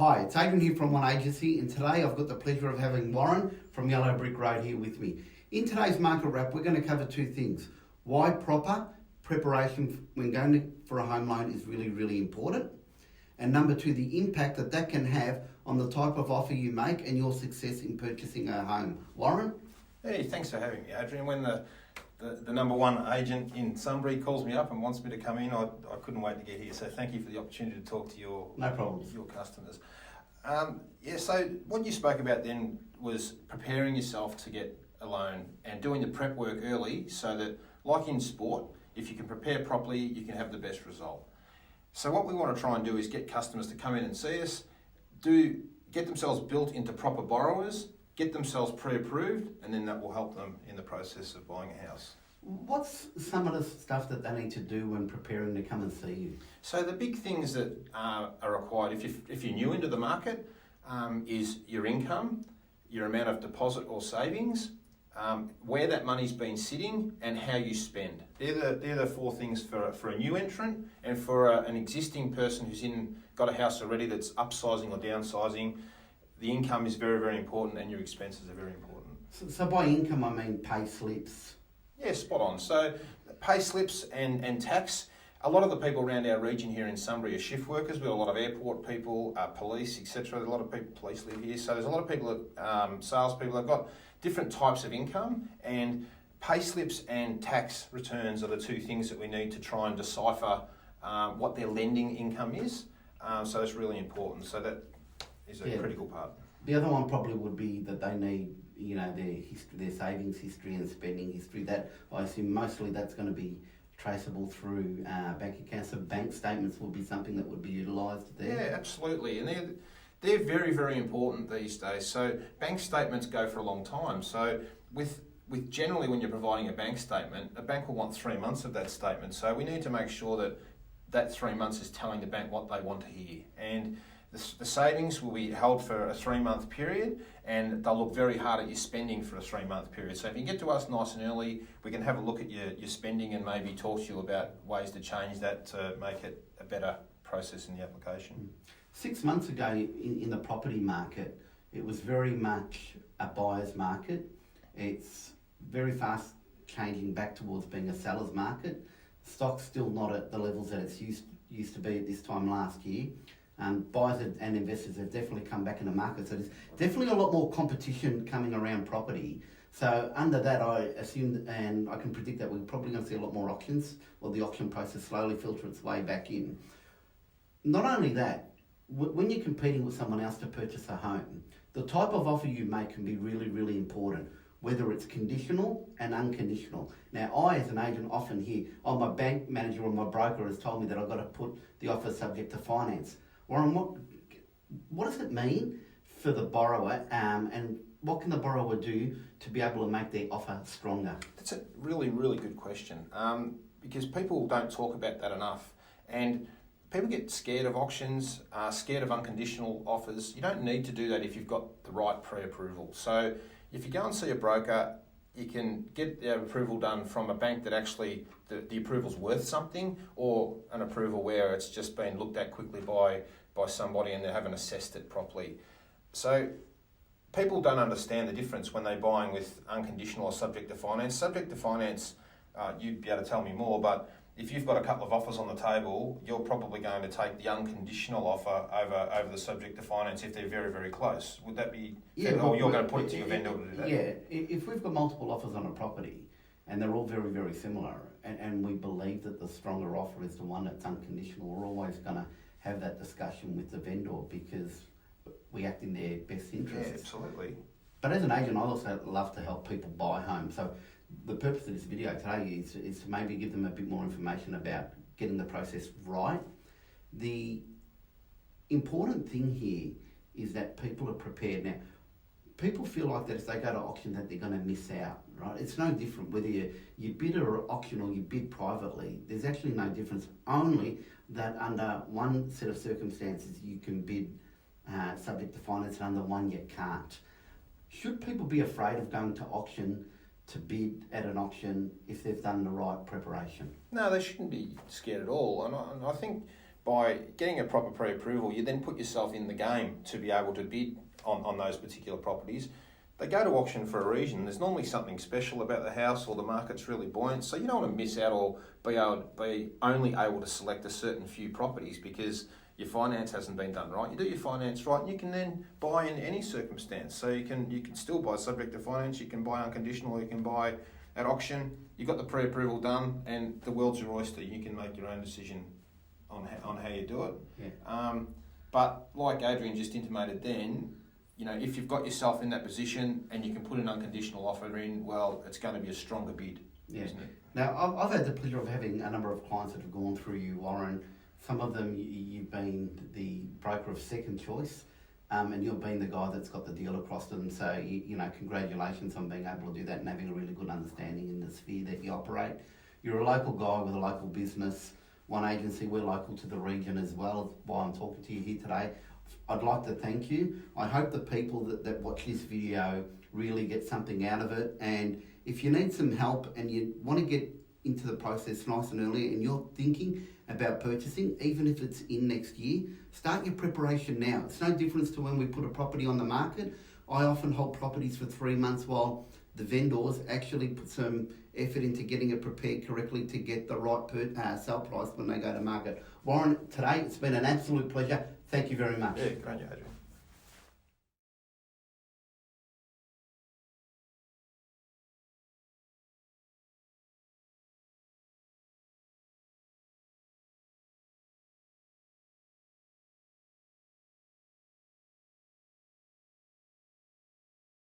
Hi, it's Adrian here from ONE Agency, and today I've got the pleasure of having Warren from Yellow Brick Road here with me. In today's market wrap, we're going to cover two things. Why proper preparation when going for a home loan is really, really important. And number two, the impact that can have on the type of offer you make and your success in purchasing a home. Warren? Hey, thanks for having me, Adrian. When the number one agent in Sunbury calls me up and wants me to come in, I couldn't wait to get here. So thank you for the opportunity to talk to your customers. So what you spoke about then was preparing yourself to get a loan and doing the prep work early so that, like in sport, if you can prepare properly, you can have the best result. So what we want to try and do is get customers to come in and see us, get themselves built into proper borrowers, get themselves pre-approved, and then that will help them in the process of buying a house. What's some of the stuff that they need to do when preparing to come and see you? So the big things that are required if you're new into the market is your income, your amount of deposit or savings, where that money's been sitting, and how you spend. They're the four things for a new entrant, and for an existing person who's got a house already that's upsizing or downsizing. The income is very, very important, and your expenses are very important. So by income, I mean pay slips. Yeah, spot on. So pay slips and tax. A lot of the people around our region here in Sunbury are shift workers. We've got a lot of airport people, police, etc. A lot of people, police live here. So there's a lot of people, salespeople, they've got different types of income, and pay slips and tax returns are the two things that we need to try and decipher what their lending income is. So that's really important. So that is a critical part. The other one probably would be that they need, their history, their savings history and spending history. That I assume mostly that's going to be traceable through bank accounts. So bank statements will be something that would be utilised there. Yeah, absolutely, and they're very, very important these days. So bank statements go for a long time. So with generally when you're providing a bank statement, a bank will want 3 months of that statement. So we need to make sure that 3 months is telling the bank what they want to hear. And the savings will be held for a 3-month period, and they'll look very hard at your spending for a 3-month period. So if you get to us nice and early, we can have a look at your spending and maybe talk to you about ways to change that to make it a better process in the application. 6 months ago in the property market, it was very much a buyer's market. It's very fast changing back towards being a seller's market. Stock's still not at the levels that it's used to be at this time last year. Buyers and investors have definitely come back in the market. So there's definitely a lot more competition coming around property. So under that, I assume, and I can predict that we're probably going to see a lot more auctions, or the auction process slowly filter its way back in. Not only that, when you're competing with someone else to purchase a home, the type of offer you make can be really, really important, whether it's conditional and unconditional. Now, I, as an agent, often hear, my bank manager or my broker has told me that I've got to put the offer subject to finance. Warren, what does it mean for the borrower, and what can the borrower do to be able to make their offer stronger? That's a really, really good question, because people don't talk about that enough. And people get scared of auctions, scared of unconditional offers. You don't need to do that if you've got the right pre-approval. So if you go and see a broker, you can get the approval done from a bank that actually the approval's worth something, or an approval where it's just been looked at quickly by somebody and they haven't assessed it properly. So people don't understand the difference when they're buying with unconditional or subject to finance. Subject to finance, you'd be able to tell me more, but if you've got a couple of offers on the table, you're probably going to take the unconditional offer over the subject to finance if they're very, very close. Would that be fair? Or you're going to put it to your vendor to do that? Yeah, if we've got multiple offers on a property and they're all very, very similar, and we believe that the stronger offer is the one that's unconditional, we're always going to have that discussion with the vendor because we act in their best interests. Yeah, absolutely. But as an agent, I also love to help people buy homes. So the purpose of this video today is to maybe give them a bit more information about getting the process right. The important thing here is that people are prepared. Now, people feel like that if they go to auction that they're going to miss out, right? It's no different whether you bid or auction or you bid privately. There's actually no difference, only that under one set of circumstances you can bid subject to finance and under one you can't. Should people be afraid of going to auction to bid at an auction if they've done the right preparation? No, they shouldn't be scared at all. And I think by getting a proper pre-approval, you then put yourself in the game to be able to bid on those particular properties. They go to auction for a reason. There's normally something special about the house, or the market's really buoyant, so you don't want to miss out or be only able to select a certain few properties because your finance hasn't been done right. You do your finance right, and you can then buy in any circumstance. So you can still buy subject to finance, you can buy unconditional, you can buy at auction. You've got the pre-approval done, and the world's your oyster. You can make your own decision on how you do it. Yeah. But like Adrian just intimated then, if you've got yourself in that position and you can put an unconditional offer in, well, it's going to be a stronger bid, isn't it? Now, I've had the pleasure of having a number of clients that have gone through you, Warren. Some of them, you've been the broker of second choice, and you've been the guy that's got the deal across to them. So, congratulations on being able to do that and having a really good understanding in the sphere that you operate. You're a local guy with a local business. One Agency, we're local to the region as well, while I'm talking to you here today. I'd like to thank you. I hope the people that watch this video really get something out of it. And if you need some help and you want to get into the process nice and early and you're thinking about purchasing, even if it's in next year, start your preparation now. It's no difference to when we put a property on the market. I often hold properties for 3 months while the vendors actually put some effort into getting it prepared correctly to get the right sell price when they go to market. Warren, today it's been an absolute pleasure. Thank you very much. Yeah, great, Adrian.